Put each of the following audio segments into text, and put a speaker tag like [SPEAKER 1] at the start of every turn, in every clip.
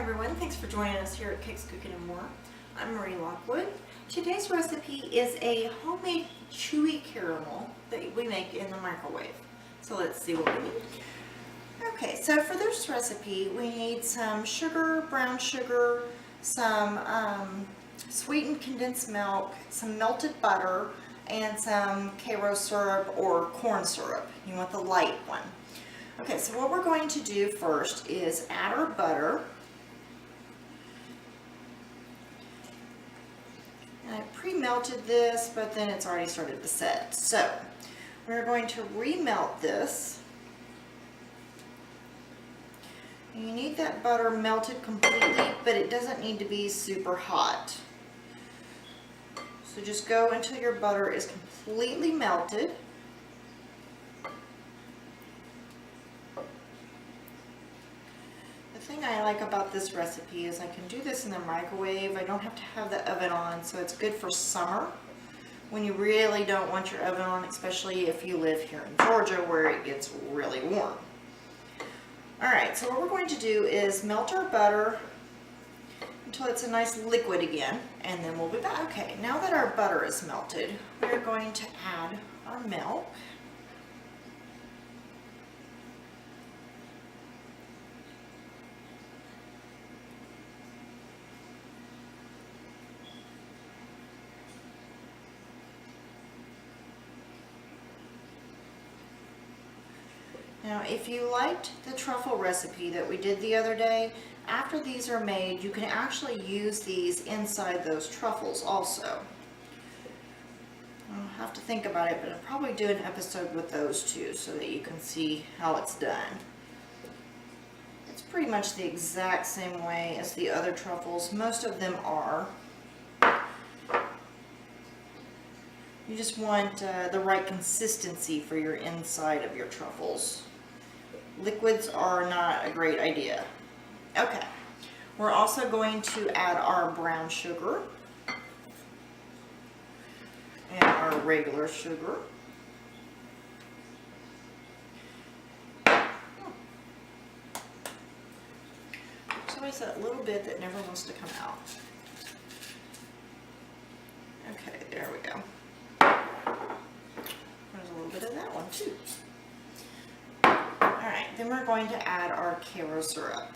[SPEAKER 1] everyone, thanks for joining us here at Cakes, Cooking and More. I'm Marie Lockwood. Today's recipe is a homemade chewy caramel that we make in the microwave. So let's see what we need. Okay, so for this recipe we need some sugar, brown sugar, some sweetened condensed milk, some melted butter, and some Karo syrup or corn syrup. You want the light one. Okay, so what we're going to do first is add our butter. And I pre-melted this, but then it's already started to set. So we're going to remelt this. And you need that butter melted completely, but it doesn't need to be super hot. So just go until your butter is completely melted. The thing I like about this recipe is I can do this in the microwave. I don't have to have the oven on, so it's good for summer when you really don't want your oven on, especially if you live here in Georgia where it gets really warm. Alright, so what we're going to do is melt our butter until it's a nice liquid again, and then we'll be back. Okay, now that our butter is melted, we're going to add our milk. Now, if you liked the truffle recipe that we did the other day, after these are made, you can actually use these inside those truffles also. I'll have to think about it, but I'll probably do an episode with those too so that you can see how it's done. It's pretty much the exact same way as the other truffles. Most of them are. You just want the right consistency for your inside of your truffles. Liquids are not a great idea. Okay, we're also going to add our brown sugar and our regular sugar. There's always that little bit that never wants to come out. Okay, there we go. There's a little bit of that one too. Alright, then we're going to add our Karo syrup.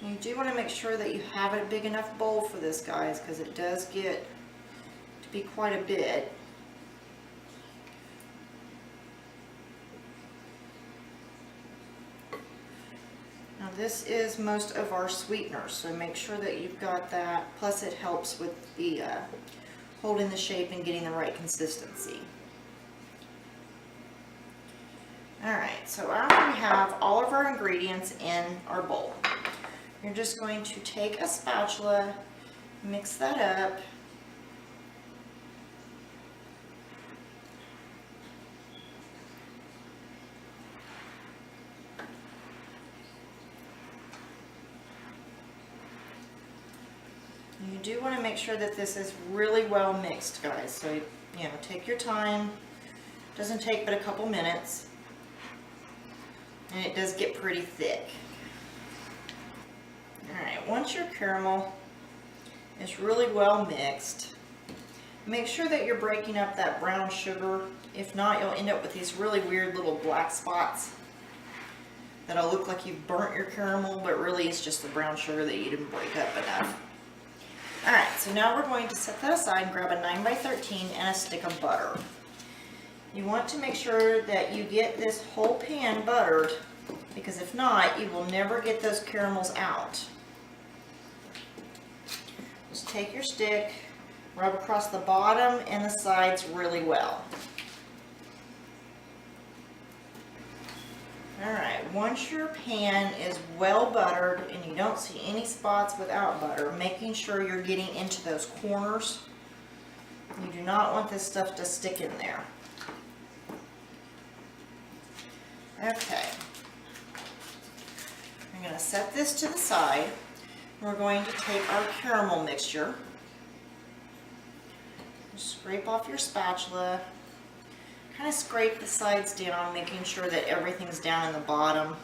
[SPEAKER 1] You do want to make sure that you have a big enough bowl for this, guys, because it does get to be quite a bit. Now this is most of our sweeteners, so make sure that you've got that. Plus it helps with the holding the shape and getting the right consistency. Alright, so after we have all of our ingredients in our bowl, you're just going to take a spatula, mix that up. You do want to make sure that this is really well mixed, guys. So, you know, take your time. Doesn't take but a couple minutes. And it does get pretty thick. Alright, once your caramel is really well mixed, make sure that you're breaking up that brown sugar. If not, you'll end up with these really weird little black spots that'll look like you've burnt your caramel, but really it's just the brown sugar that you didn't break up enough. Alright, so now we're going to set that aside and grab a 9x13 and a stick of butter. You want to make sure that you get this whole pan buttered, because if not, you will never get those caramels out. Just take your stick, rub across the bottom and the sides really well. Alright, once your pan is well buttered and you don't see any spots without butter, making sure you're getting into those corners. You do not want this stuff to stick in there. Okay. I'm going to set this to the side. We're going to take our caramel mixture. Just scrape off your spatula. kind of scrape the sides down, making sure that everything's down in the bottom.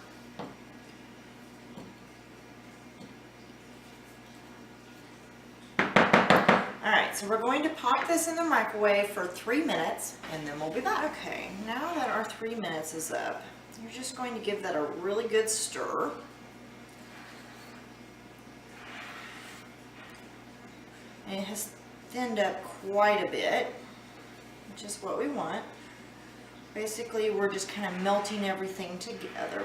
[SPEAKER 1] Alright, so we're going to pop this in the microwave for 3 minutes, and then we'll be back. Okay, now that our 3 minutes is up, you're just going to give that a really good stir. And it has thinned up quite a bit, which is what we want. Basically, we're just kind of melting everything together.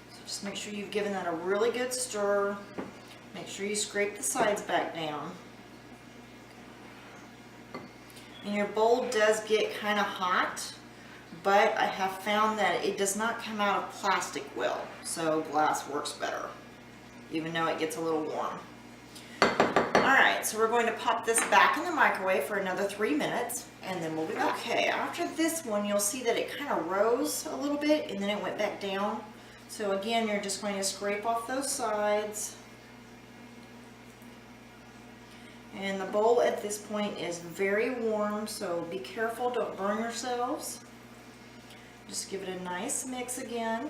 [SPEAKER 1] So just make sure you've given that a really good stir. Make sure you scrape the sides back down. And your bowl does get kind of hot, but I have found that it does not come out of plastic well, so glass works better, even though it gets a little warm. Alright, so we're going to pop this back in the microwave for another 3 minutes, and then we'll be back. Okay, after this one, you'll see that it kind of rose a little bit, and then it went back down. So again, you're just going to scrape off those sides. And the bowl at this point is very warm, so be careful, don't burn yourselves. Just give it a nice mix again.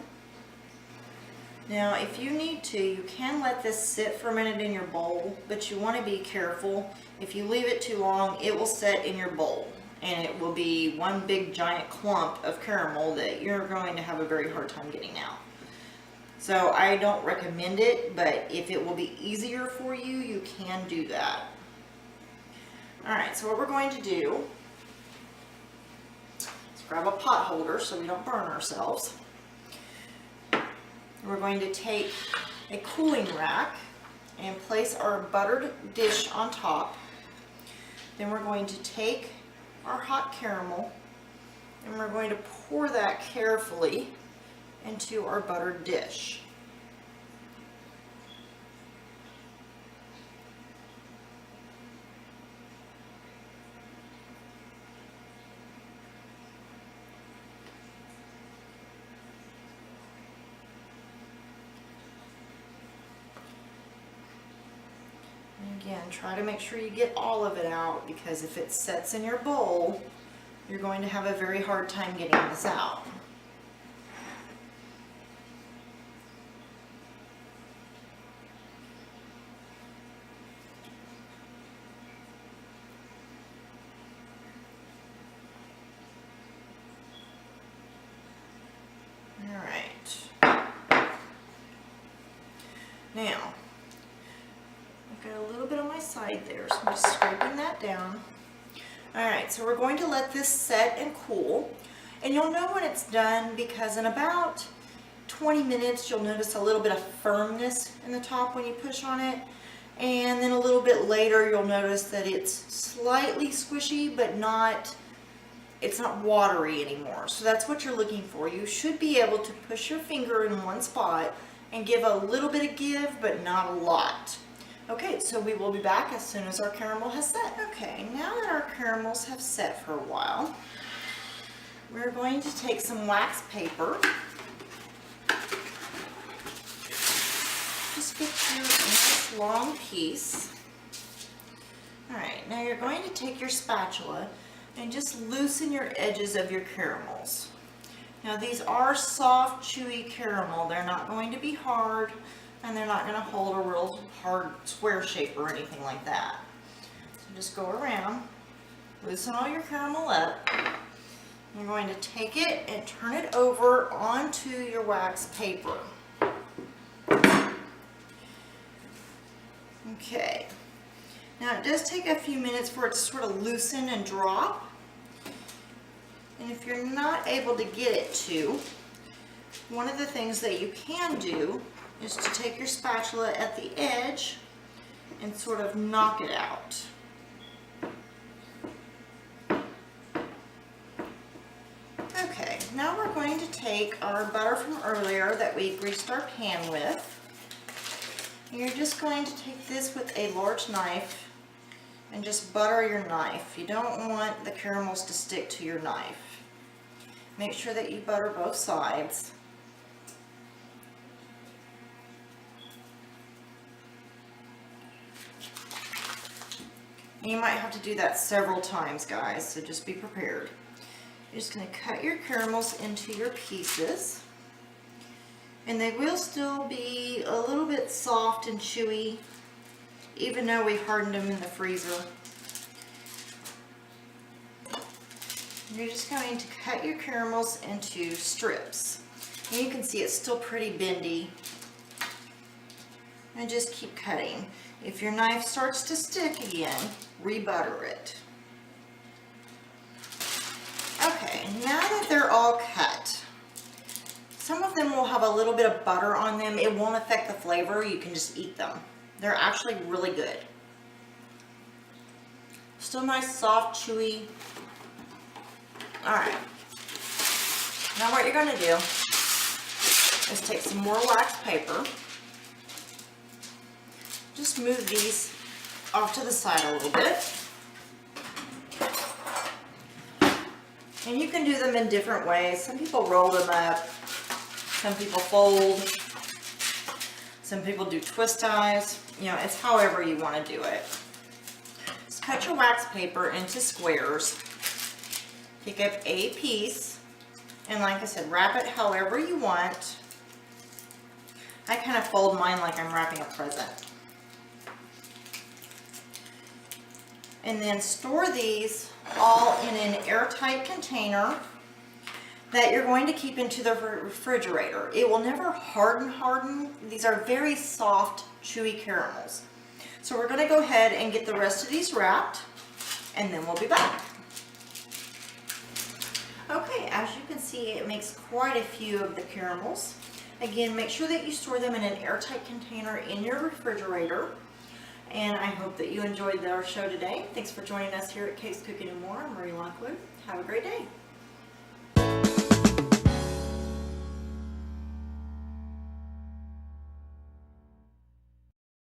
[SPEAKER 1] Now, if you need to, you can let this sit for a minute in your bowl, but you want to be careful. If you leave it too long, it will set in your bowl, and it will be one big giant clump of caramel that you're going to have a very hard time getting out. So I don't recommend it, but if it will be easier for you, you can do that. Alright, so what we're going to do is grab a pot holder so we don't burn ourselves. We're going to take a cooling rack and place our buttered dish on top. Then we're going to take our hot caramel and we're going to pour that carefully into our buttered dish. Again, try to make sure you get all of it out, because if it sets in your bowl, you're going to have a very hard time getting this out. All right. Now, got a little bit on my side there, so I'm just scraping that down. Alright, so we're going to let this set and cool. And you'll know when it's done because in about 20 minutes you'll notice a little bit of firmness in the top when you push on it. And then a little bit later you'll notice that it's slightly squishy, but it's not watery anymore. So that's what you're looking for. You should be able to push your finger in one spot and give a little bit of give, but not a lot. Okay, so we will be back as soon as our caramel has set. Okay, now that our caramels have set for a while, we're going to take some wax paper. Just get you a nice long piece. Alright, now you're going to take your spatula and just loosen your edges of your caramels. Now these are soft, chewy caramel. They're not going to be hard, and they're not going to hold a real hard square shape or anything like that. So just go around, loosen all your caramel up. You're going to take it and turn it over onto your wax paper. Okay. Now it does take a few minutes for it to sort of loosen and drop. And if you're not able to get it to, one of the things that you can do is to take your spatula at the edge and sort of knock it out. Okay, now we're going to take our butter from earlier that we greased our pan with. And you're just going to take this with a large knife and just butter your knife. You don't want the caramels to stick to your knife. Make sure that you butter both sides. You might have to do that several times, guys, so just be prepared. You're just going to cut your caramels into your pieces. And they will still be a little bit soft and chewy, even though we hardened them in the freezer. You're just going to cut your caramels into strips. And you can see it's still pretty bendy. And just keep cutting. If your knife starts to stick again, rebutter it. Okay, now that they're all cut, some of them will have a little bit of butter on them. It won't affect the flavor. You can just eat them. They're actually really good. Still nice, soft, chewy. All right. Now what you're going to do is take some more wax paper. Just move these off to the side a little bit. And you can do them in different ways. Some people roll them up. Some people fold. Some people do twist ties. You know, it's however you want to do it. Just cut your wax paper into squares. Pick up a piece. And like I said, wrap it however you want. I kind of fold mine like I'm wrapping a present. And then store these all in an airtight container that you're going to keep into the refrigerator. It will never harden. These are very soft, chewy caramels. So we're going to go ahead and get the rest of these wrapped, and then we'll be back. Okay, as you can see, it makes quite a few of the caramels. Again, make sure that you store them in an airtight container in your refrigerator. And I hope that you enjoyed our show today. Thanks for joining us here at Kate's Cooking and More. I'm Marie Lockwood. Have a great day.